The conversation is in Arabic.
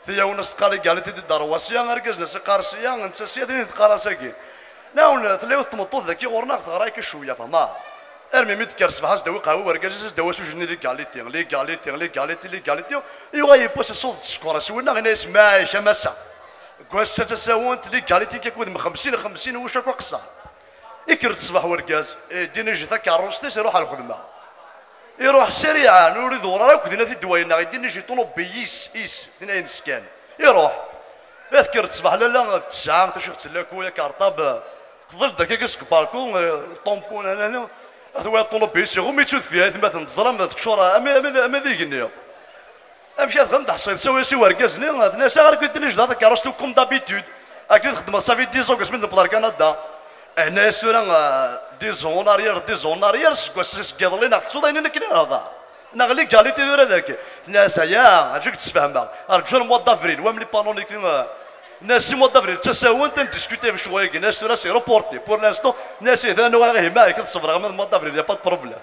ثيا ونس قال قال تدي درواسيا اركزنا سقارسيا انت سيدي تقارساكي ناون ثلاث تمطوط ذاكي ورنا ثرايك شويه فما ارمي ميت كرس بحاس دوي قهوه وركز دواسو جني لي قاليتي لي قاليتي لي قاليتي لي قاليتي يغي بوس صوت السكور سوينا غير اسمع شمسه كواس تساونت لي قاليتي كيكون من 50 50 واش راكو قصه يكرت الصباح وركاز دينا جي ذاك عروستي يروح على الخدمه يروح سريعا نريد وراه كدنا في الدواينا غيدير شي طوموبيل يس دينا ينسكان يروح اذكر الصباح لا 9 تا شي تلاكو يا كارطاب فضل داك كاسك بالكون طومبون انا هذا الطوموبيل سي غمي تشوف فيها ثم تنظلم ذاك الشورى اما ذيك النية امشي غنض حصل سوي سي وركازني الناس غير قلت لي هذاك كاروستو كوم دابيتود اكيد خدمه صافي 10 زوكس من بدار كندا هنا سورا ديزون اريير سكواس كيضل لنا خصو دايرين كاين هذا نغلي كاليتي دور هذاك الناس يا اجيك تفهمها رجال مو دافريل وملي بانونيك الناس مو دافريل تساوون تندسكوتي بشويه الناس سورا سي روبورتي بور لانستون الناس اذا نو غير معاك تصبر غير مو دافريل يا با بروبليم